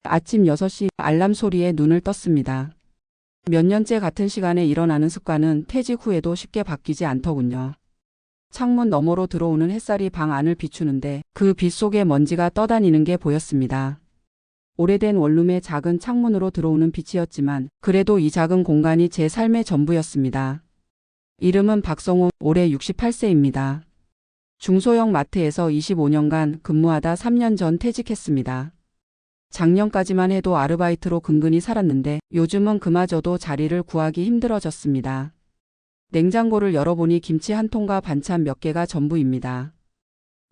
아침 6시 알람 소리에 눈을 떴습니다. 몇 년째 같은 시간에 일어나는 습관은 퇴직 후에도 쉽게 바뀌지 않더군요. 창문 너머로 들어오는 햇살이 방 안을 비추는데 그 빛 속에 먼지가 떠다니는 게 보였습니다. 오래된 원룸의 작은 창문으로 들어오는 빛이었지만 그래도 이 작은 공간이 제 삶의 전부였습니다. 이름은 박성호, 올해 68세입니다. 중소형 마트에서 25년간 근무하다 3년 전 퇴직했습니다. 작년까지만 해도 아르바이트로 근근히 살았는데 요즘은 그마저도 자리를 구하기 힘들어졌습니다. 냉장고를 열어보니 김치 한 통과 반찬 몇 개가 전부입니다.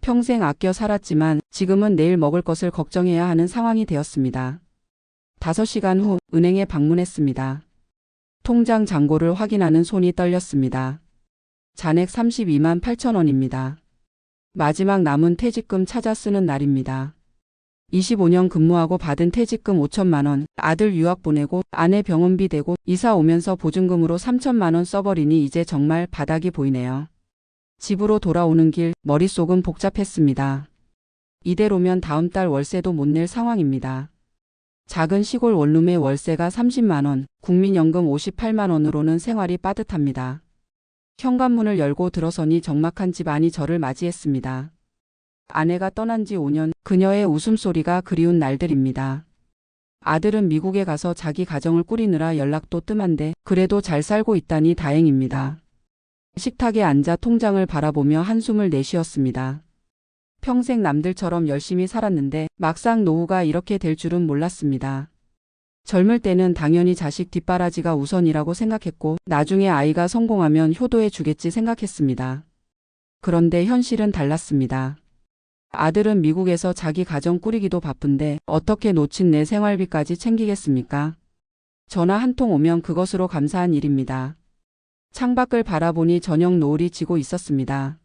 평생 아껴 살았지만 지금은 내일 먹을 것을 걱정해야 하는 상황이 되었습니다. 5시간 후 은행에 방문했습니다. 통장 잔고를 확인하는 손이 떨렸습니다. 잔액 32만 8천 원입니다. 마지막 남은 퇴직금 찾아 쓰는 날입니다. 25년 근무하고 받은 퇴직금 5천만 원, 아들 유학 보내고 아내 병원비 대고 이사 오면서 보증금으로 3천만 원 써버리니 이제 정말 바닥이 보이네요. 집으로 돌아오는 길 머릿속은 복잡했습니다. 이대로면 다음 달 월세도 못 낼 상황입니다. 작은 시골 원룸의 월세가 30만 원, 국민연금 58만 원으로는 생활이 빠듯합니다. 현관문을 열고 들어서니 적막한 집 안이 저를 맞이했습니다. 아내가 떠난 지 5년, 그녀의 웃음소리가 그리운 날들입니다. 아들은 미국에 가서 자기 가정을 꾸리느라 연락도 뜸한데 그래도 잘 살고 있다니 다행입니다. 식탁에 앉아 통장을 바라보며 한숨을 내쉬었습니다. 평생 남들처럼 열심히 살았는데 막상 노후가 이렇게 될 줄은 몰랐습니다. 젊을 때는 당연히 자식 뒷바라지가 우선이라고 생각했고 나중에 아이가 성공하면 효도해 주겠지 생각했습니다. 그런데 현실은 달랐습니다. 아들은 미국에서 자기 가정 꾸리기도 바쁜데 어떻게 놓친 내 생활비까지 챙기겠습니까? 전화 한 통 오면 그것으로 감사한 일입니다. 창밖을 바라보니 저녁 노을이 지고 있었습니다.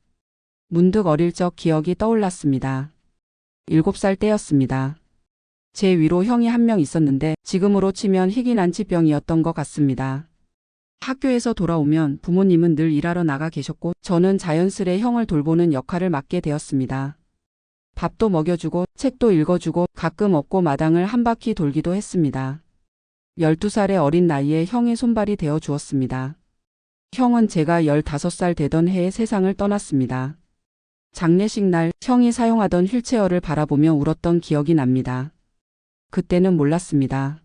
문득 어릴 적 기억이 떠올랐습니다. 7살 때였습니다. 제 위로 형이 한 명 있었는데 지금으로 치면 희귀난치병이었던 것 같습니다. 학교에서 돌아오면 부모님은 늘 일하러 나가 계셨고 저는 자연스레 형을 돌보는 역할을 맡게 되었습니다. 밥도 먹여주고 책도 읽어주고 가끔 업고 마당을 한 바퀴 돌기도 했습니다. 12살의 어린 나이에 형의 손발이 되어 주었습니다. 형은 제가 15살 되던 해에 세상을 떠났습니다. 장례식 날 형이 사용하던 휠체어를 바라보며 울었던 기억이 납니다. 그때는 몰랐습니다.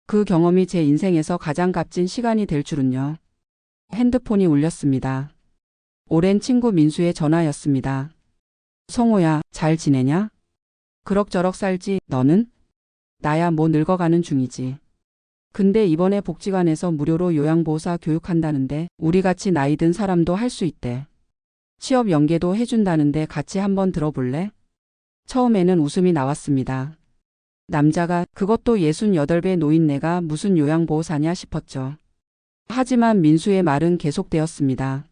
그 경험이 제 인생에서 가장 값진 시간이 될 줄은요. 핸드폰이 울렸습니다. 오랜 친구 민수의 전화였습니다. 성호야, 잘 지내냐? 그럭저럭 살지, 너는? 나야 뭐 늙어가는 중이지. 근데 이번에 복지관에서 무료로 요양보호사 교육한다는데 우리같이 나이 든 사람도 할 수 있대. 취업 연계도 해준다는데 같이 한번 들어볼래? 처음에는 웃음이 나왔습니다. 남자가 그것도 68배 노인네가 무슨 요양보호사냐 싶었죠. 하지만 민수의 말은 계속되었습니다.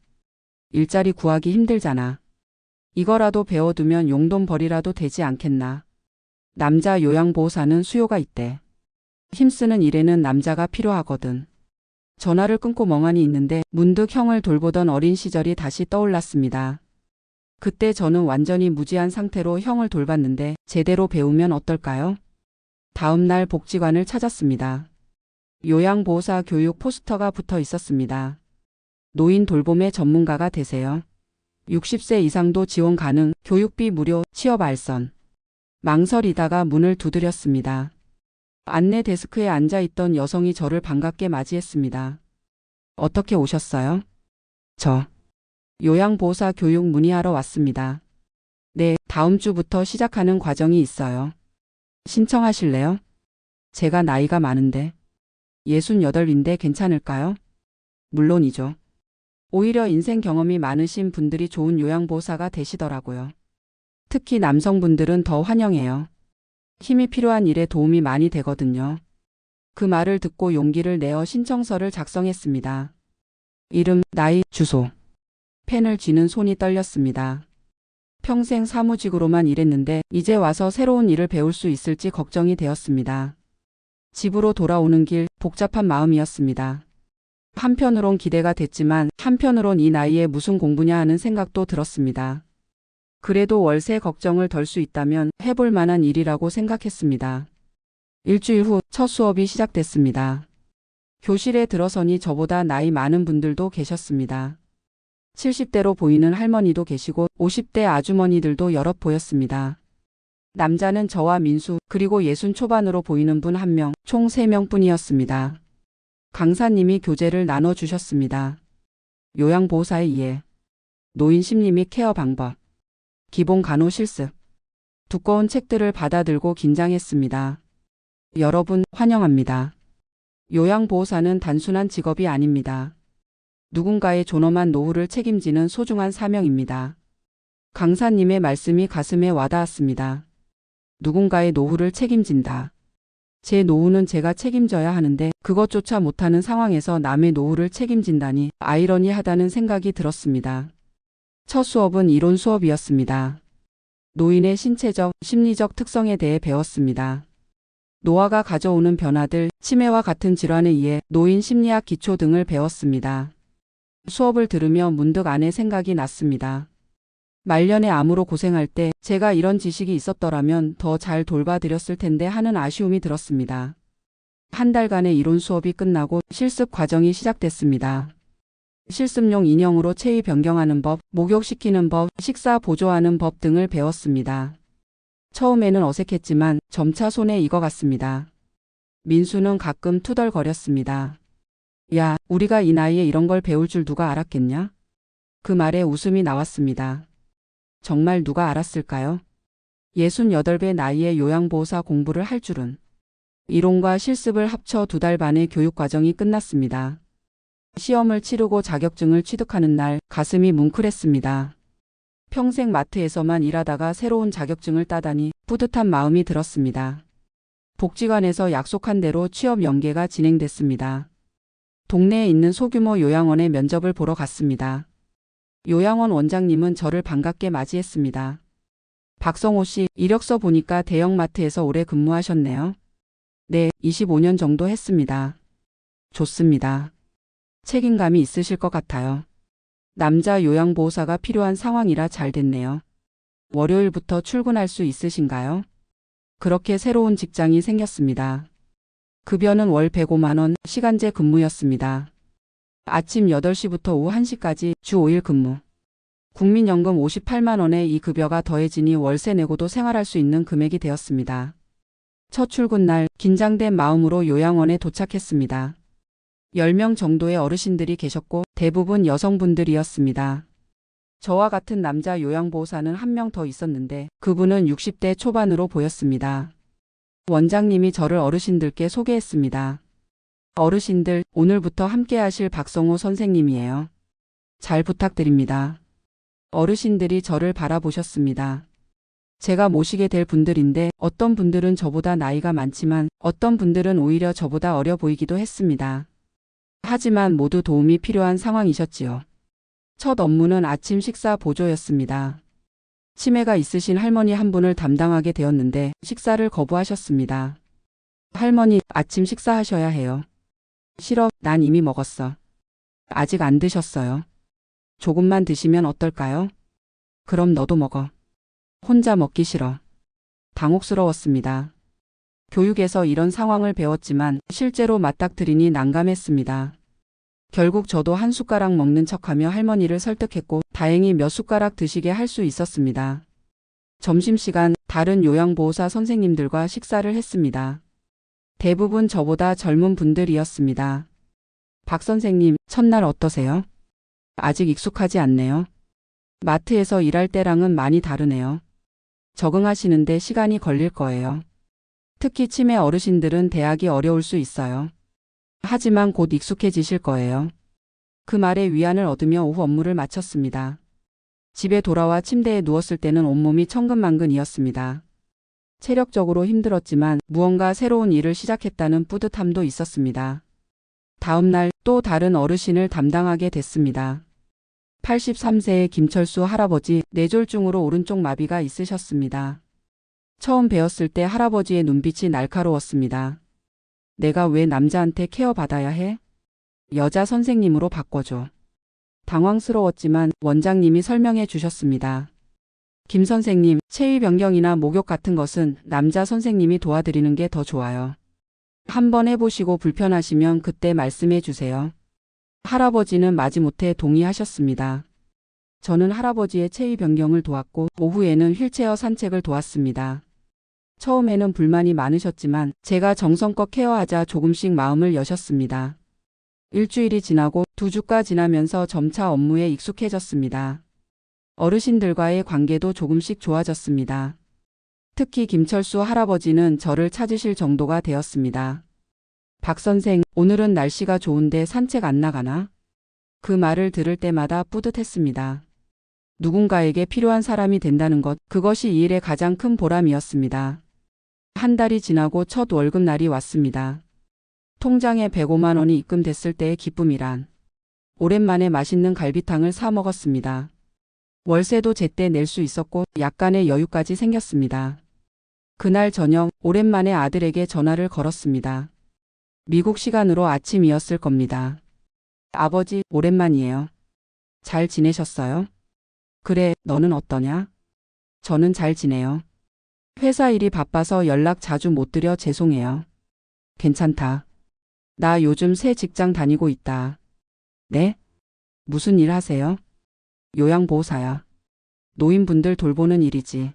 일자리 구하기 힘들잖아. 이거라도 배워두면 용돈 벌이라도 되지 않겠나. 남자 요양보호사는 수요가 있대. 힘쓰는 일에는 남자가 필요하거든. 전화를 끊고 멍하니 있는데 문득 형을 돌보던 어린 시절이 다시 떠올랐습니다. 그때 저는 완전히 무지한 상태로 형을 돌봤는데 제대로 배우면 어떨까요? 다음 날 복지관을 찾았습니다. 요양보호사 교육 포스터가 붙어 있었습니다. 노인 돌봄의 전문가가 되세요. 60세 이상도 지원 가능, 교육비 무료, 취업 알선. 망설이다가 문을 두드렸습니다. 안내 데스크에 앉아있던 여성이 저를 반갑게 맞이했습니다. 어떻게 오셨어요? 저 요양보호사 교육 문의하러 왔습니다. 네, 다음 주부터 시작하는 과정이 있어요. 신청하실래요? 제가 나이가 많은데 68인데 괜찮을까요? 물론이죠. 오히려 인생 경험이 많으신 분들이 좋은 요양보호사가 되시더라고요. 특히 남성분들은 더 환영해요. 힘이 필요한 일에 도움이 많이 되거든요. 그 말을 듣고 용기를 내어 신청서를 작성했습니다. 이름, 나이, 주소. 펜을 쥐는 손이 떨렸습니다. 평생 사무직으로만 일했는데 이제 와서 새로운 일을 배울 수 있을지 걱정이 되었습니다. 집으로 돌아오는 길 복잡한 마음이었습니다. 한편으론 기대가 됐지만 한편으론 이 나이에 무슨 공부냐 하는 생각도 들었습니다. 그래도 월세 걱정을 덜 수 있다면 해볼 만한 일이라고 생각했습니다. 일주일 후 첫 수업이 시작됐습니다. 교실에 들어서니 저보다 나이 많은 분들도 계셨습니다. 70대로 보이는 할머니도 계시고 50대 아주머니들도 여럿 보였습니다. 남자는 저와 민수 그리고 60 초반으로 보이는 분 1명, 총 3명 뿐이었습니다. 강사님이 교재를 나눠주셨습니다. 요양보호사의 이해, 노인 심리 및 케어 방법, 기본 간호 실습, 두꺼운 책들을 받아들고 긴장했습니다. 여러분 환영합니다. 요양보호사는 단순한 직업이 아닙니다. 누군가의 존엄한 노후를 책임지는 소중한 사명입니다. 강사님의 말씀이 가슴에 와닿았습니다. 누군가의 노후를 책임진다. 제 노후는 제가 책임져야 하는데 그것조차 못하는 상황에서 남의 노후를 책임진다니 아이러니하다는 생각이 들었습니다. 첫 수업은 이론 수업이었습니다. 노인의 신체적, 심리적 특성에 대해 배웠습니다. 노화가 가져오는 변화들, 치매와 같은 질환에 의해 노인 심리학 기초 등을 배웠습니다. 수업을 들으며 문득 아내 생각이 났습니다. 말년에 암으로 고생할 때 제가 이런 지식이 있었더라면 더 잘 돌봐드렸을 텐데 하는 아쉬움이 들었습니다. 한 달간의 이론 수업이 끝나고 실습 과정이 시작됐습니다. 실습용 인형으로 체위 변경하는 법, 목욕시키는 법, 식사 보조하는 법 등을 배웠습니다. 처음에는 어색했지만 점차 손에 익어갔습니다. 민수는 가끔 투덜거렸습니다. 야, 우리가 이 나이에 이런 걸 배울 줄 누가 알았겠냐? 그 말에 웃음이 나왔습니다. 정말 누가 알았을까요? 68배 나이에 요양보호사 공부를 할 줄은. 이론과 실습을 합쳐 2달 반의 교육과정이 끝났습니다. 시험을 치르고 자격증을 취득하는 날 가슴이 뭉클했습니다. 평생 마트에서만 일하다가 새로운 자격증을 따다니 뿌듯한 마음이 들었습니다. 복지관에서 약속한 대로 취업 연계가 진행됐습니다. 동네에 있는 소규모 요양원에 면접을 보러 갔습니다. 요양원 원장님은 저를 반갑게 맞이했습니다. 박성호 씨, 이력서 보니까 대형마트에서 오래 근무하셨네요. 네, 25년 정도 했습니다. 좋습니다. 책임감이 있으실 것 같아요. 남자 요양보호사가 필요한 상황이라 잘 됐네요. 월요일부터 출근할 수 있으신가요? 그렇게 새로운 직장이 생겼습니다. 급여는 월 105만 원, 시간제 근무였습니다. 아침 8시부터 오후 1시까지 주 5일 근무. 국민연금 58만 원에 이 급여가 더해지니 월세 내고도 생활할 수 있는 금액이 되었습니다. 첫 출근 날 긴장된 마음으로 요양원에 도착했습니다. 10명 정도의 어르신들이 계셨고 대부분 여성분들이었습니다. 저와 같은 남자 요양보호사는 1명 더 있었는데 그분은 60대 초반으로 보였습니다. 원장님이 저를 어르신들께 소개했습니다. 어르신들, 오늘부터 함께 하실 박성호 선생님이에요. 잘 부탁드립니다. 어르신들이 저를 바라보셨습니다. 제가 모시게 될 분들인데 어떤 분들은 저보다 나이가 많지만 어떤 분들은 오히려 저보다 어려 보이기도 했습니다. 하지만 모두 도움이 필요한 상황이셨지요. 첫 업무는 아침 식사 보조였습니다. 치매가 있으신 할머니 한 분을 담당하게 되었는데 식사를 거부하셨습니다. 할머니, 아침 식사하셔야 해요. 싫어, 난 이미 먹었어. 아직 안 드셨어요. 조금만 드시면 어떨까요? 그럼 너도 먹어. 혼자 먹기 싫어. 당혹스러웠습니다. 교육에서 이런 상황을 배웠지만 실제로 맞닥뜨리니 난감했습니다. 결국 저도 한 숟가락 먹는 척하며 할머니를 설득했고 다행히 몇 숟가락 드시게 할 수 있었습니다. 점심시간 다른 요양보호사 선생님들과 식사를 했습니다. 대부분 저보다 젊은 분들이었습니다. 박 선생님, 첫날 어떠세요? 아직 익숙하지 않네요. 마트에서 일할 때랑은 많이 다르네요. 적응하시는데 시간이 걸릴 거예요. 특히 치매 어르신들은 대하기 어려울 수 있어요. 하지만 곧 익숙해지실 거예요. 그 말에 위안을 얻으며 오후 업무를 마쳤습니다. 집에 돌아와 침대에 누웠을 때는 온몸이 천근만근이었습니다. 체력적으로 힘들었지만 무언가 새로운 일을 시작했다는 뿌듯함도 있었습니다. 다음 날 또 다른 어르신을 담당하게 됐습니다. 83세의 김철수 할아버지, 뇌졸중으로 오른쪽 마비가 있으셨습니다. 처음 배웠을 때 할아버지의 눈빛이 날카로웠습니다. 내가 왜 남자한테 케어받아야 해? 여자 선생님으로 바꿔줘. 당황스러웠지만 원장님이 설명해 주셨습니다. 김 선생님, 체위 변경이나 목욕 같은 것은 남자 선생님이 도와드리는 게 더 좋아요. 한번 해보시고 불편하시면 그때 말씀해 주세요. 할아버지는 마지못해 동의하셨습니다. 저는 할아버지의 체위 변경을 도왔고 오후에는 휠체어 산책을 도왔습니다. 처음에는 불만이 많으셨지만 제가 정성껏 케어하자 조금씩 마음을 여셨습니다. 일주일이 지나고 2주가 지나면서 점차 업무에 익숙해졌습니다. 어르신들과의 관계도 조금씩 좋아졌습니다. 특히 김철수 할아버지는 저를 찾으실 정도가 되었습니다. 박 선생, 오늘은 날씨가 좋은데 산책 안 나가나? 그 말을 들을 때마다 뿌듯했습니다. 누군가에게 필요한 사람이 된다는 것, 그것이 이 일의 가장 큰 보람이었습니다. 한 달이 지나고 첫 월급날이 왔습니다. 통장에 105만 원이 입금됐을 때의 기쁨이란. 오랜만에 맛있는 갈비탕을 사 먹었습니다. 월세도 제때 낼 수 있었고 약간의 여유까지 생겼습니다. 그날 저녁 오랜만에 아들에게 전화를 걸었습니다. 미국 시간으로 아침이었을 겁니다. 아버지, 오랜만이에요. 잘 지내셨어요? 그래, 너는 어떠냐? 저는 잘 지내요. 회사 일이 바빠서 연락 자주 못 드려 죄송해요. 괜찮다. 나 요즘 새 직장 다니고 있다. 네? 무슨 일 하세요? 요양보호사야. 노인분들 돌보는 일이지.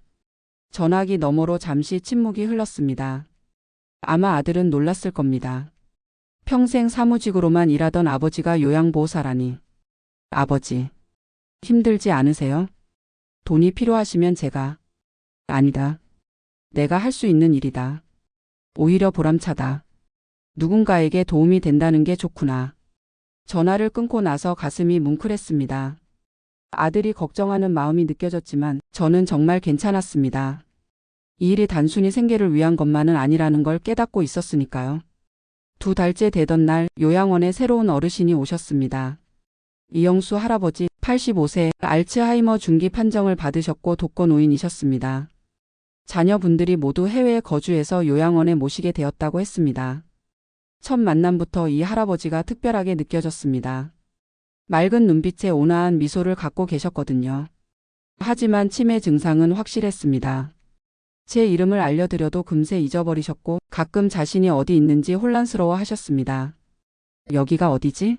전화기 너머로 잠시 침묵이 흘렀습니다. 아마 아들은 놀랐을 겁니다. 평생 사무직으로만 일하던 아버지가 요양보호사라니. 아버지, 힘들지 않으세요? 돈이 필요하시면 제가. 아니다. 내가 할 수 있는 일이다. 오히려 보람차다. 누군가에게 도움이 된다는 게 좋구나. 전화를 끊고 나서 가슴이 뭉클했습니다. 아들이 걱정하는 마음이 느껴졌지만 저는 정말 괜찮았습니다. 이 일이 단순히 생계를 위한 것만은 아니라는 걸 깨닫고 있었으니까요. 2달째 되던 날 요양원에 새로운 어르신이 오셨습니다. 이영수 할아버지 85세 알츠하이머 중기 판정을 받으셨고 독거노인이셨습니다. 자녀분들이 모두 해외에 거주해서 요양원에 모시게 되었다고 했습니다. 첫 만남부터 이 할아버지가 특별하게 느껴졌습니다. 맑은 눈빛에 온화한 미소를 갖고 계셨거든요. 하지만 치매 증상은 확실했습니다. 제 이름을 알려드려도 금세 잊어버리셨고 가끔 자신이 어디 있는지 혼란스러워 하셨습니다. 여기가 어디지?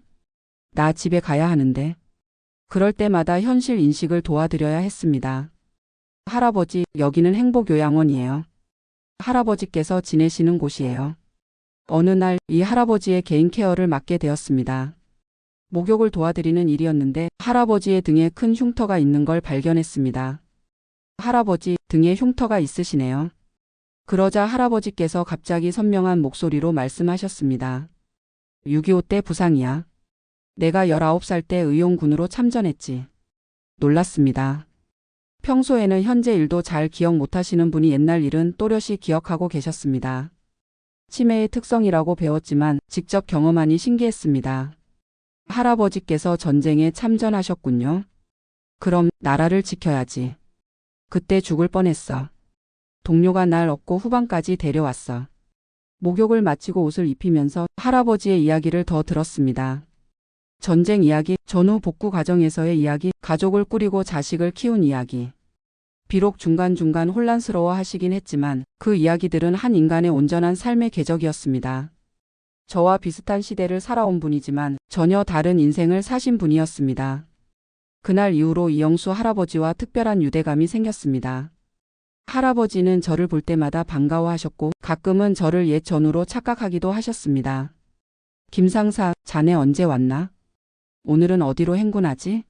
나 집에 가야 하는데. 그럴 때마다 현실 인식을 도와드려야 했습니다. 할아버지, 여기는 행복요양원이에요. 할아버지께서 지내시는 곳이에요. 어느 날 이 할아버지의 개인 케어를 맡게 되었습니다. 목욕을 도와드리는 일이었는데 할아버지의 등에 큰 흉터가 있는 걸 발견했습니다. 할아버지, 등에 흉터가 있으시네요. 그러자 할아버지께서 갑자기 선명한 목소리로 말씀하셨습니다. 6.25 때 부상이야. 내가 19살 때 의용군으로 참전했지. 놀랐습니다. 평소에는 현재 일도 잘 기억 못하시는 분이 옛날 일은 또렷이 기억하고 계셨습니다. 치매의 특성이라고 배웠지만 직접 경험하니 신기했습니다. 할아버지께서 전쟁에 참전하셨군요. 그럼 나라를 지켜야지. 그때 죽을 뻔했어. 동료가 날 업고 후방까지 데려왔어. 목욕을 마치고 옷을 입히면서 할아버지의 이야기를 더 들었습니다. 전쟁 이야기, 전후 복구 과정에서의 이야기, 가족을 꾸리고 자식을 키운 이야기. 비록 중간중간 혼란스러워 하시긴 했지만 그 이야기들은 한 인간의 온전한 삶의 궤적이었습니다. 저와 비슷한 시대를 살아온 분이지만 전혀 다른 인생을 사신 분이었습니다. 그날 이후로 이영수 할아버지와 특별한 유대감이 생겼습니다. 할아버지는 저를 볼 때마다 반가워하셨고 가끔은 저를 옛 전우로 착각하기도 하셨습니다. 김상사, 자네 언제 왔나? 오늘은 어디로 행군하지?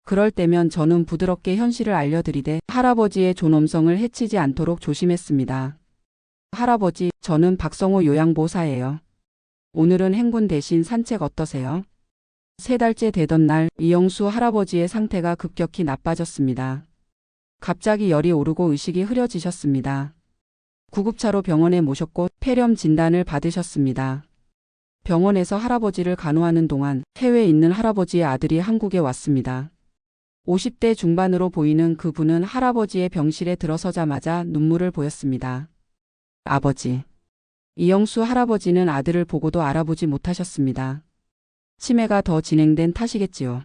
그럴 때면 저는 부드럽게 현실을 알려드리되 할아버지의 존엄성을 해치지 않도록 조심했습니다. 할아버지, 저는 박성호 요양보호사예요. 오늘은 행군 대신 산책 어떠세요? 3달째 되던 날 이영수 할아버지의 상태가 급격히 나빠졌습니다. 갑자기 열이 오르고 의식이 흐려지셨습니다. 구급차로 병원에 모셨고 폐렴 진단을 받으셨습니다. 병원에서 할아버지를 간호하는 동안 해외에 있는 할아버지의 아들이 한국에 왔습니다. 50대 중반으로 보이는 그분은 할아버지의 병실에 들어서자마자 눈물을 보였습니다. 아버지. 이영수 할아버지는 아들을 보고도 알아보지 못하셨습니다. 치매가 더 진행된 탓이겠지요.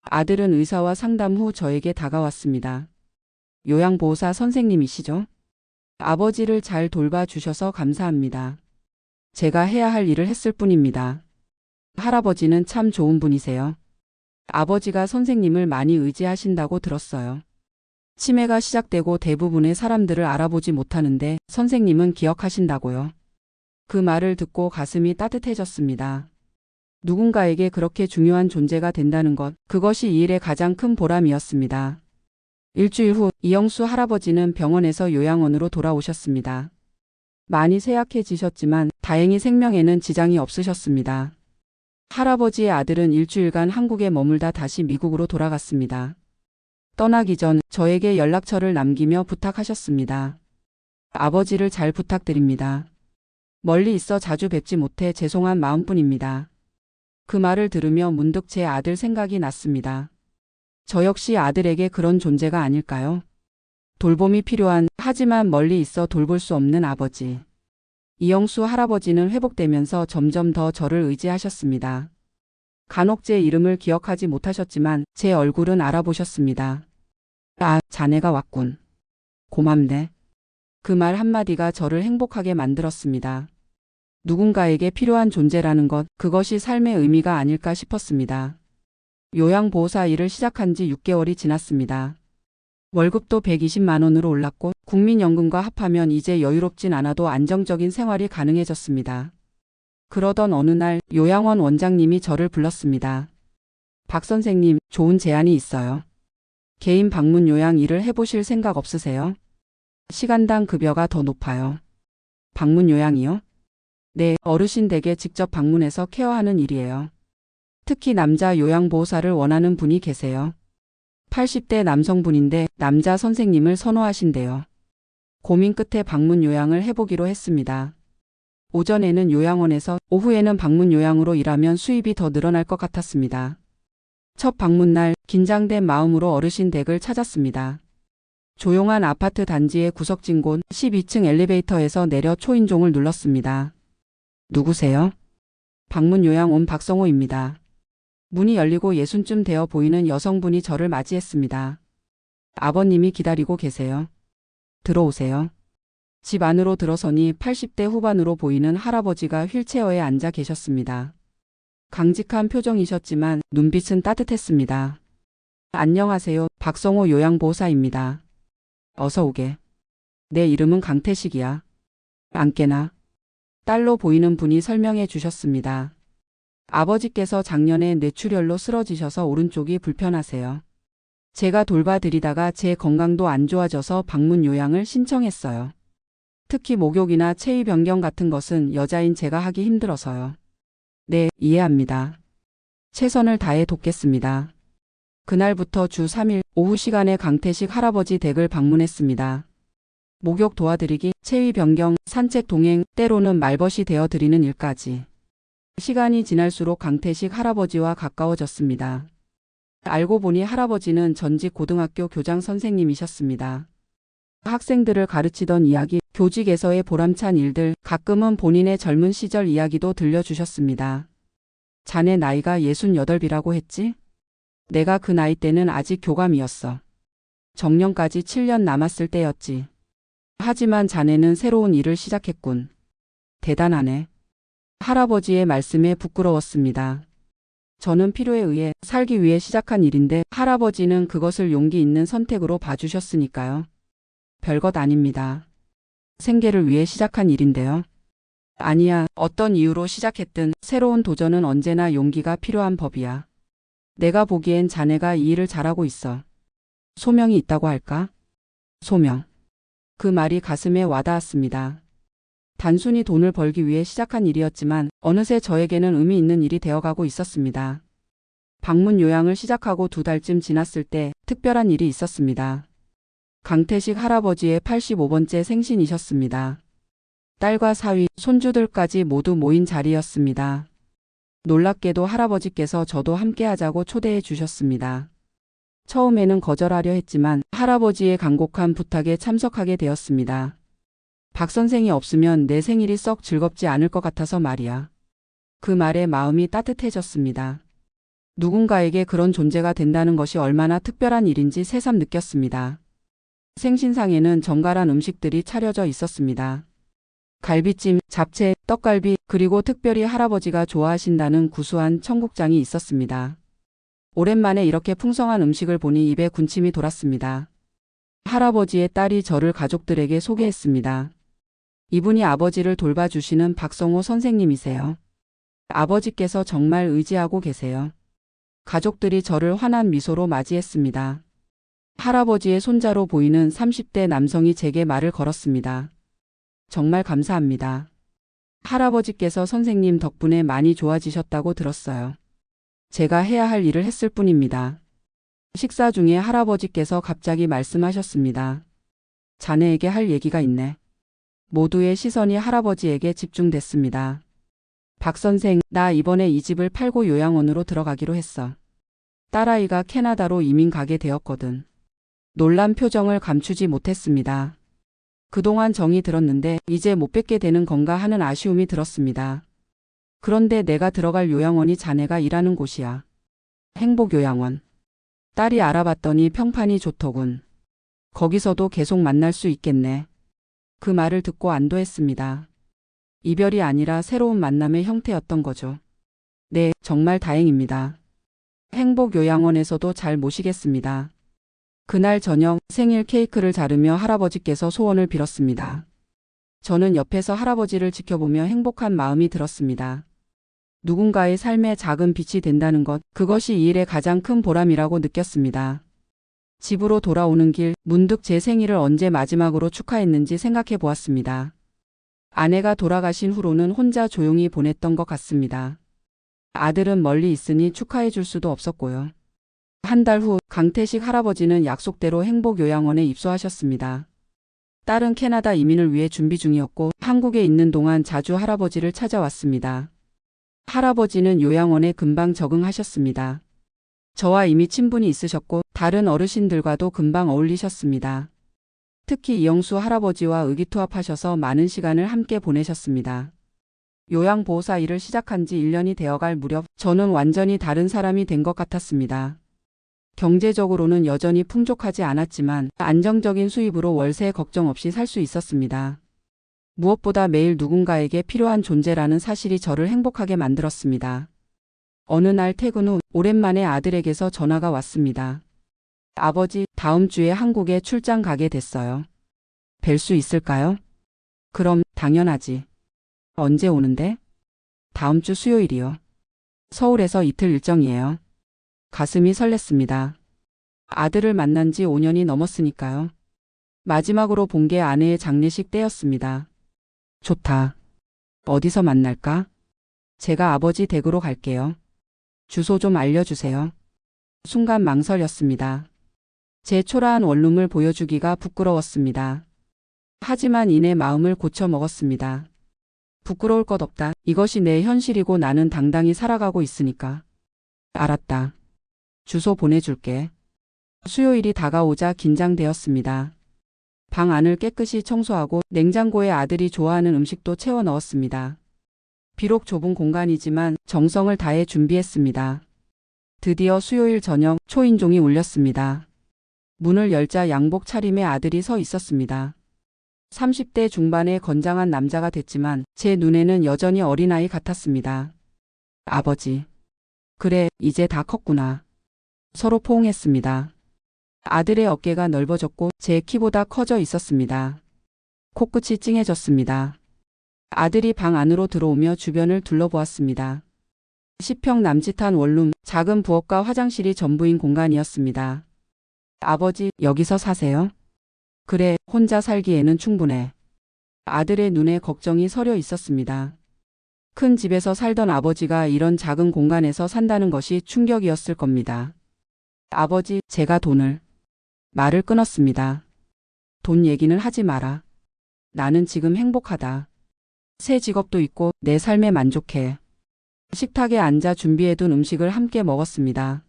아들은 의사와 상담 후 저에게 다가왔습니다. 요양보호사 선생님이시죠? 아버지를 잘 돌봐주셔서 감사합니다. 제가 해야 할 일을 했을 뿐입니다. 할아버지는 참 좋은 분이세요. 아버지가 선생님을 많이 의지하신다고 들었어요. 치매가 시작되고 대부분의 사람들을 알아보지 못하는데 선생님은 기억하신다고요. 그 말을 듣고 가슴이 따뜻해졌습니다. 누군가에게 그렇게 중요한 존재가 된다는 것, 그것이 이 일의 가장 큰 보람이었습니다. 일주일 후 이영수 할아버지는 병원에서 요양원으로 돌아오셨습니다. 많이 쇠약해지셨지만 다행히 생명에는 지장이 없으셨습니다. 할아버지의 아들은 일주일간 한국에 머물다 다시 미국으로 돌아갔습니다. 떠나기 전 저에게 연락처를 남기며 부탁하셨습니다. 아버지를 잘 부탁드립니다. 멀리 있어 자주 뵙지 못해 죄송한 마음뿐입니다. 그 말을 들으며 문득 제 아들 생각이 났습니다. 저 역시 아들에게 그런 존재가 아닐까요? 돌봄이 필요한, 하지만 멀리 있어 돌볼 수 없는 아버지. 이영수 할아버지는 회복되면서 점점 더 저를 의지하셨습니다. 간혹 제 이름을 기억하지 못하셨지만 제 얼굴은 알아보셨습니다. 아, 자네가 왔군. 고맙네. 그 말 한마디가 저를 행복하게 만들었습니다. 누군가에게 필요한 존재라는 것, 그것이 삶의 의미가 아닐까 싶었습니다. 요양보호사 일을 시작한 지 6개월이 지났습니다. 월급도 120만 원으로 올랐고 국민연금과 합하면 이제 여유롭진 않아도 안정적인 생활이 가능해졌습니다. 그러던 어느 날 요양원 원장님이 저를 불렀습니다. 박 선생님, 좋은 제안이 있어요. 개인 방문 요양 일을 해보실 생각 없으세요? 시간당 급여가 더 높아요. 방문 요양이요? 네, 어르신 댁에 직접 방문해서 케어하는 일이에요. 특히 남자 요양보호사를 원하는 분이 계세요. 80대 남성분인데 남자 선생님을 선호하신대요. 고민 끝에 방문 요양을 해보기로 했습니다. 오전에는 요양원에서, 오후에는 방문 요양으로 일하면 수입이 더 늘어날 것 같았습니다. 첫 방문 날 긴장된 마음으로 어르신 댁을 찾았습니다. 조용한 아파트 단지의 구석진 곳 12층 엘리베이터에서 내려 초인종을 눌렀습니다. 누구세요? 방문 요양 온 박성호입니다. 문이 열리고 60쯤 되어 보이는 여성분이 저를 맞이했습니다. 아버님이 기다리고 계세요. 들어오세요. 집 안으로 들어서니 80대 후반으로 보이는 할아버지가 휠체어에 앉아 계셨습니다. 강직한 표정이셨지만 눈빛은 따뜻했습니다. 안녕하세요. 박성호 요양보호사입니다. 어서 오게. 내 이름은 강태식이야. 앉게나. 딸로 보이는 분이 설명해 주셨습니다. 아버지께서 작년에 뇌출혈로 쓰러지셔서 오른쪽이 불편하세요. 제가 돌봐드리다가 제 건강도 안 좋아져서 방문 요양을 신청했어요. 특히 목욕이나 체위 변경 같은 것은 여자인 제가 하기 힘들어서요. 네, 이해합니다. 최선을 다해 돕겠습니다. 그날부터 주 3일 오후 시간에 강태식 할아버지 댁을 방문했습니다. 목욕 도와드리기, 체위 변경, 산책 동행, 때로는 말벗이 되어드리는 일까지. 시간이 지날수록 강태식 할아버지와 가까워졌습니다. 알고 보니 할아버지는 전직 고등학교 교장 선생님이셨습니다. 학생들을 가르치던 이야기, 교직에서의 보람찬 일들, 가끔은 본인의 젊은 시절 이야기도 들려주셨습니다. 자네 나이가 68이라고 했지? 내가 그 나이 때는 아직 교감이었어. 정년까지 7년 남았을 때였지. 하지만 자네는 새로운 일을 시작했군. 대단하네. 할아버지의 말씀에 부끄러웠습니다. 저는 필요에 의해 살기 위해 시작한 일인데 할아버지는 그것을 용기 있는 선택으로 봐주셨으니까요. 별것 아닙니다. 생계를 위해 시작한 일인데요. 아니야, 어떤 이유로 시작했든 새로운 도전은 언제나 용기가 필요한 법이야. 내가 보기엔 자네가 이 일을 잘하고 있어. 소명이 있다고 할까? 소명. 그 말이 가슴에 와닿았습니다. 단순히 돈을 벌기 위해 시작한 일이었지만 어느새 저에게는 의미 있는 일이 되어가고 있었습니다. 방문 요양을 시작하고 2달쯤 지났을 때 특별한 일이 있었습니다. 강태식 할아버지의 85번째 생신이셨습니다. 딸과 사위, 손주들까지 모두 모인 자리였습니다. 놀랍게도 할아버지께서 저도 함께하자고 초대해 주셨습니다. 처음에는 거절하려 했지만 할아버지의 간곡한 부탁에 참석하게 되었습니다. 박 선생이 없으면 내 생일이 썩 즐겁지 않을 것 같아서 말이야. 그 말에 마음이 따뜻해졌습니다. 누군가에게 그런 존재가 된다는 것이 얼마나 특별한 일인지 새삼 느꼈습니다. 생신상에는 정갈한 음식들이 차려져 있었습니다. 갈비찜, 잡채, 떡갈비, 그리고 특별히 할아버지가 좋아하신다는 구수한 청국장이 있었습니다. 오랜만에 이렇게 풍성한 음식을 보니 입에 군침이 돌았습니다. 할아버지의 딸이 저를 가족들에게 소개했습니다. 이분이 아버지를 돌봐주시는 박성호 선생님이세요. 아버지께서 정말 의지하고 계세요. 가족들이 저를 환한 미소로 맞이했습니다. 할아버지의 손자로 보이는 30대 남성이 제게 말을 걸었습니다. 정말 감사합니다. 할아버지께서 선생님 덕분에 많이 좋아지셨다고 들었어요. 제가 해야 할 일을 했을 뿐입니다. 식사 중에 할아버지께서 갑자기 말씀하셨습니다. 자네에게 할 얘기가 있네. 모두의 시선이 할아버지에게 집중됐습니다. 박 선생, 나 이번에 이 집을 팔고 요양원으로 들어가기로 했어. 딸아이가 캐나다로 이민 가게 되었거든. 놀란 표정을 감추지 못했습니다. 그동안 정이 들었는데 이제 못 뵙게 되는 건가 하는 아쉬움이 들었습니다. 그런데 내가 들어갈 요양원이 자네가 일하는 곳이야. 행복요양원. 딸이 알아봤더니 평판이 좋더군. 거기서도 계속 만날 수 있겠네. 그 말을 듣고 안도했습니다. 이별이 아니라 새로운 만남의 형태였던 거죠. 네, 정말 다행입니다. 행복요양원에서도 잘 모시겠습니다. 그날 저녁 생일 케이크를 자르며 할아버지께서 소원을 빌었습니다. 저는 옆에서 할아버지를 지켜보며 행복한 마음이 들었습니다. 누군가의 삶에 작은 빛이 된다는 것, 그것이 이 일의 가장 큰 보람이라고 느꼈습니다. 집으로 돌아오는 길, 문득 제 생일을 언제 마지막으로 축하했는지 생각해 보았습니다. 아내가 돌아가신 후로는 혼자 조용히 보냈던 것 같습니다. 아들은 멀리 있으니 축하해 줄 수도 없었고요. 한 달 후 강태식 할아버지는 약속대로 행복요양원에 입소하셨습니다. 딸은 캐나다 이민을 위해 준비 중이었고 한국에 있는 동안 자주 할아버지를 찾아왔습니다. 할아버지는 요양원에 금방 적응하셨습니다. 저와 이미 친분이 있으셨고 다른 어르신들과도 금방 어울리셨습니다. 특히 이영수 할아버지와 의기투합하셔서 많은 시간을 함께 보내셨습니다. 요양보호사 일을 시작한 지 1년이 되어갈 무렵 저는 완전히 다른 사람이 된 것 같았습니다. 경제적으로는 여전히 풍족하지 않았지만 안정적인 수입으로 월세 걱정 없이 살 수 있었습니다. 무엇보다 매일 누군가에게 필요한 존재라는 사실이 저를 행복하게 만들었습니다. 어느 날 퇴근 후 오랜만에 아들에게서 전화가 왔습니다. 아버지, 다음 주에 한국에 출장 가게 됐어요. 뵐 수 있을까요? 그럼 당연하지. 언제 오는데? 다음 주 수요일이요. 서울에서 이틀 일정이에요. 가슴이 설렜습니다. 아들을 만난 지 5년이 넘었으니까요. 마지막으로 본 게 아내의 장례식 때였습니다. 좋다. 어디서 만날까? 제가 아버지 댁으로 갈게요. 주소 좀 알려주세요. 순간 망설였습니다. 제 초라한 원룸을 보여주기가 부끄러웠습니다. 하지만 이내 마음을 고쳐 먹었습니다. 부끄러울 것 없다. 이것이 내 현실이고 나는 당당히 살아가고 있으니까. 알았다. 주소 보내줄게. 수요일이 다가오자 긴장되었습니다. 방 안을 깨끗이 청소하고 냉장고에 아들이 좋아하는 음식도 채워 넣었습니다. 비록 좁은 공간이지만 정성을 다해 준비했습니다. 드디어 수요일 저녁 초인종이 울렸습니다. 문을 열자 양복 차림의 아들이 서 있었습니다. 30대 중반의 건장한 남자가 됐지만 제 눈에는 여전히 어린아이 같았습니다. 아버지. 그래, 이제 다 컸구나. 서로 포옹했습니다. 아들의 어깨가 넓어졌고 제 키보다 커져 있었습니다. 코끝이 찡해졌습니다. 아들이 방 안으로 들어오며 주변을 둘러보았습니다. 10평 남짓한 원룸, 작은 부엌과 화장실이 전부인 공간이었습니다. 아버지, 여기서 사세요? 그래, 혼자 살기에는 충분해. 아들의 눈에 걱정이 서려 있었습니다. 큰 집에서 살던 아버지가 이런 작은 공간에서 산다는 것이 충격이었을 겁니다. 아버지, 제가 돈을. 말을 끊었습니다. 돈 얘기는 하지 마라. 나는 지금 행복하다. 새 직업도 있고 내 삶에 만족해. 식탁에 앉아 준비해둔 음식을 함께 먹었습니다.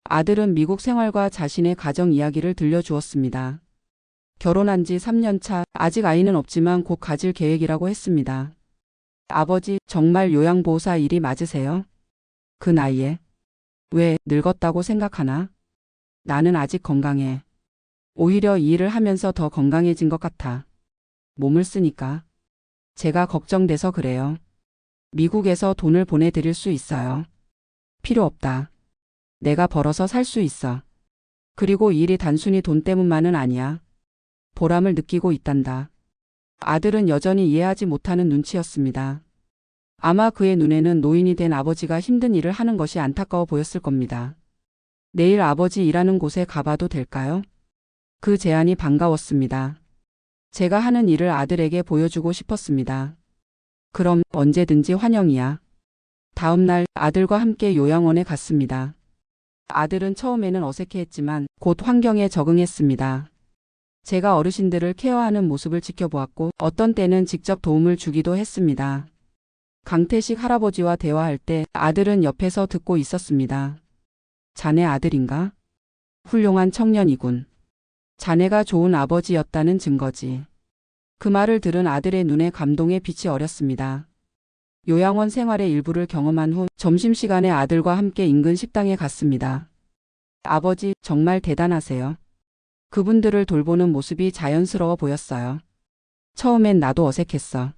아들은 미국 생활과 자신의 가정 이야기를 들려주었습니다. 결혼한 지 3년 차, 아직 아이는 없지만 곧 가질 계획이라고 했습니다. 아버지, 정말 요양보호사 일이 맞으세요? 그 나이에? 왜 늙었다고 생각하나? 나는 아직 건강해. 오히려 이 일을 하면서 더 건강해진 것 같아. 몸을 쓰니까. 제가 걱정돼서 그래요. 미국에서 돈을 보내드릴 수 있어요. 필요 없다. 내가 벌어서 살 수 있어. 그리고 이 일이 단순히 돈 때문만은 아니야. 보람을 느끼고 있단다. 아들은 여전히 이해하지 못하는 눈치였습니다. 아마 그의 눈에는 노인이 된 아버지가 힘든 일을 하는 것이 안타까워 보였을 겁니다. 내일 아버지 일하는 곳에 가봐도 될까요? 그 제안이 반가웠습니다. 제가 하는 일을 아들에게 보여주고 싶었습니다. 그럼 언제든지 환영이야. 다음 날 아들과 함께 요양원에 갔습니다. 아들은 처음에는 어색해했지만 곧 환경에 적응했습니다. 제가 어르신들을 케어하는 모습을 지켜보았고 어떤 때는 직접 도움을 주기도 했습니다. 강태식 할아버지와 대화할 때 아들은 옆에서 듣고 있었습니다. 자네 아들인가? 훌륭한 청년이군. 자네가 좋은 아버지였다는 증거지. 그 말을 들은 아들의 눈에 감동의 빛이 어렸습니다. 요양원 생활의 일부를 경험한 후 점심시간에 아들과 함께 인근 식당에 갔습니다. 아버지, 정말 대단하세요. 그분들을 돌보는 모습이 자연스러워 보였어요. 처음엔 나도 어색했어.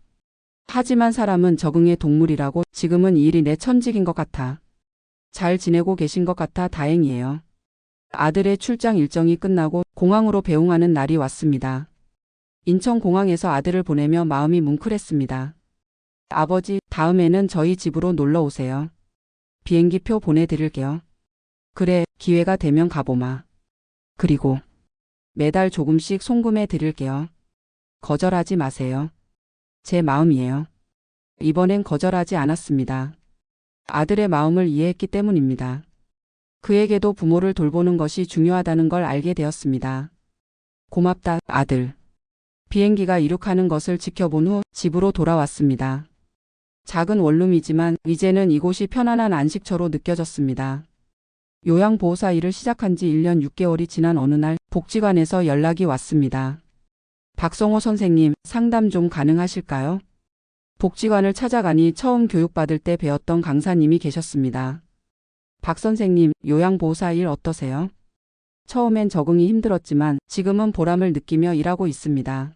하지만 사람은 적응의 동물이라고 지금은 이 일이 내 천직인 것 같아. 잘 지내고 계신 것 같아 다행이에요. 아들의 출장 일정이 끝나고 공항으로 배웅하는 날이 왔습니다. 인천공항에서 아들을 보내며 마음이 뭉클했습니다. 아버지, 다음에는 저희 집으로 놀러 오세요. 비행기표 보내드릴게요. 그래, 기회가 되면 가보마. 그리고 매달 조금씩 송금해 드릴게요. 거절하지 마세요. 제 마음이에요. 이번엔 거절하지 않았습니다. 아들의 마음을 이해했기 때문입니다. 그에게도 부모를 돌보는 것이 중요하다는 걸 알게 되었습니다. 고맙다, 아들. 비행기가 이륙하는 것을 지켜본 후 집으로 돌아왔습니다. 작은 원룸이지만 이제는 이곳이 편안한 안식처로 느껴졌습니다. 요양보호사 일을 시작한 지 1년 6개월이 지난 어느 날 복지관에서 연락이 왔습니다. 박성호 선생님, 상담 좀 가능하실까요? 복지관을 찾아가니 처음 교육받을 때 배웠던 강사님이 계셨습니다. 박 선생님, 요양보호사 일 어떠세요? 처음엔 적응이 힘들었지만 지금은 보람을 느끼며 일하고 있습니다.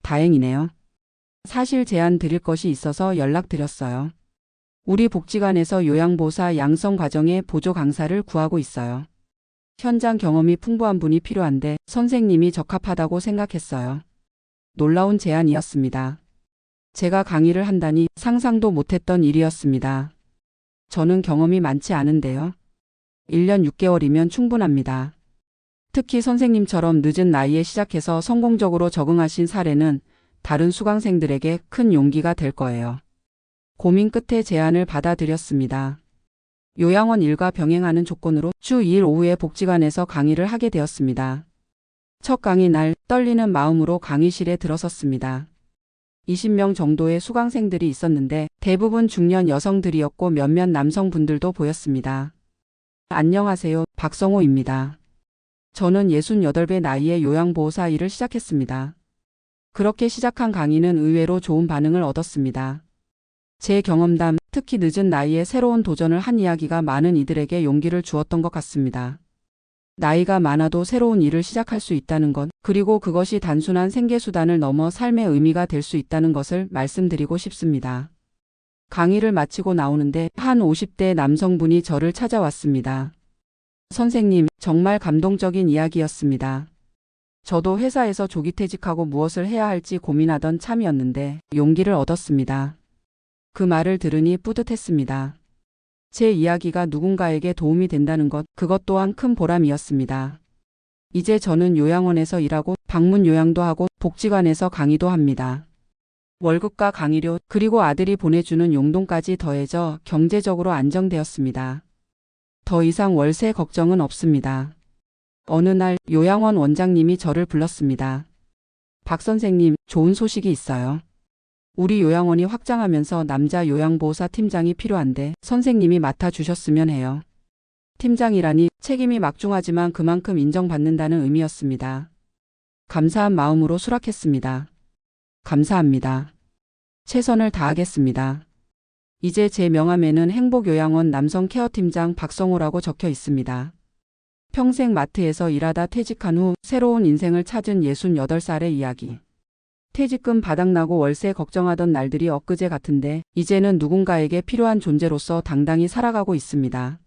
다행이네요. 사실 제안 드릴 것이 있어서 연락드렸어요. 우리 복지관에서 요양보호사 양성 과정에 보조 강사를 구하고 있어요. 현장 경험이 풍부한 분이 필요한데 선생님이 적합하다고 생각했어요. 놀라운 제안이었습니다. 제가 강의를 한다니 상상도 못했던 일이었습니다. 저는 경험이 많지 않은데요. 1년 6개월이면 충분합니다. 특히 선생님처럼 늦은 나이에 시작해서 성공적으로 적응하신 사례는 다른 수강생들에게 큰 용기가 될 거예요. 고민 끝에 제안을 받아들였습니다. 요양원 일과 병행하는 조건으로 주 2일 오후에 복지관에서 강의를 하게 되었습니다. 첫 강의 날 떨리는 마음으로 강의실에 들어섰습니다. 20명 정도의 수강생들이 있었는데 대부분 중년 여성들이었고 몇몇 남성분들도 보였습니다. 안녕하세요, 박성호입니다. 저는 68배 나이에 요양보호사 일을 시작했습니다. 그렇게 시작한 강의는 의외로 좋은 반응을 얻었습니다. 제 경험담, 특히 늦은 나이에 새로운 도전을 한 이야기가 많은 이들에게 용기를 주었던 것 같습니다. 나이가 많아도 새로운 일을 시작할 수 있다는 것, 그리고 그것이 단순한 생계수단을 넘어 삶의 의미가 될 수 있다는 것을 말씀드리고 싶습니다. 강의를 마치고 나오는데 한 50대 남성분이 저를 찾아왔습니다. 선생님, 정말 감동적인 이야기였습니다. 저도 회사에서 조기 퇴직하고 무엇을 해야 할지 고민하던 참이었는데 용기를 얻었습니다. 그 말을 들으니 뿌듯했습니다. 제 이야기가 누군가에게 도움이 된다는 것, 그것 또한 큰 보람이었습니다. 이제 저는 요양원에서 일하고 방문 요양도 하고 복지관에서 강의도 합니다. 월급과 강의료, 그리고 아들이 보내주는 용돈까지 더해져 경제적으로 안정되었습니다. 더 이상 월세 걱정은 없습니다. 어느 날 요양원 원장님이 저를 불렀습니다. 박 선생님, 좋은 소식이 있어요. 우리 요양원이 확장하면서 남자 요양보호사 팀장이 필요한데 선생님이 맡아주셨으면 해요. 팀장이라니 책임이 막중하지만 그만큼 인정받는다는 의미였습니다. 감사한 마음으로 수락했습니다. 감사합니다. 최선을 다하겠습니다. 이제 제 명함에는 행복요양원 남성 케어팀장 박성호라고 적혀 있습니다. 평생 마트에서 일하다 퇴직한 후 새로운 인생을 찾은 68살의 이야기. 퇴직금 바닥나고 월세 걱정하던 날들이 엊그제 같은데 이제는 누군가에게 필요한 존재로서 당당히 살아가고 있습니다.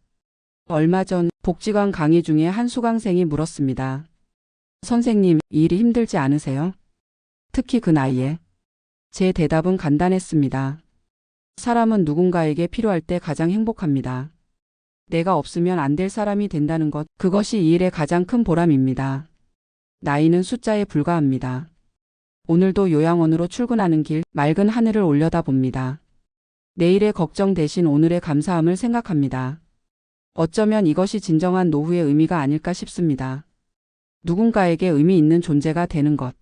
얼마 전 복지관 강의 중에 한 수강생이 물었습니다. 선생님, 이 일이 힘들지 않으세요? 특히 그 나이에. 제 대답은 간단했습니다. 사람은 누군가에게 필요할 때 가장 행복합니다. 내가 없으면 안 될 사람이 된다는 것, 그것이 이 일의 가장 큰 보람입니다. 나이는 숫자에 불과합니다. 오늘도 요양원으로 출근하는 길, 맑은 하늘을 올려다봅니다. 내일의 걱정 대신 오늘의 감사함을 생각합니다. 어쩌면 이것이 진정한 노후의 의미가 아닐까 싶습니다. 누군가에게 의미 있는 존재가 되는 것.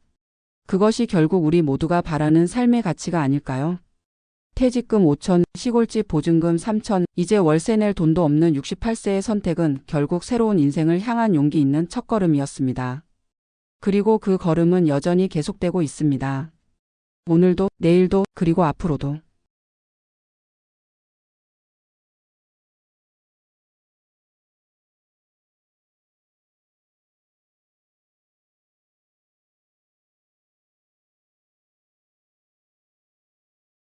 그것이 결국 우리 모두가 바라는 삶의 가치가 아닐까요? 퇴직금 5천, 시골집 보증금 3천, 이제 월세 낼 돈도 없는 68세의 선택은 결국 새로운 인생을 향한 용기 있는 첫걸음이었습니다. 그리고 그 걸음은 여전히 계속되고 있습니다. 오늘도, 내일도, 그리고 앞으로도.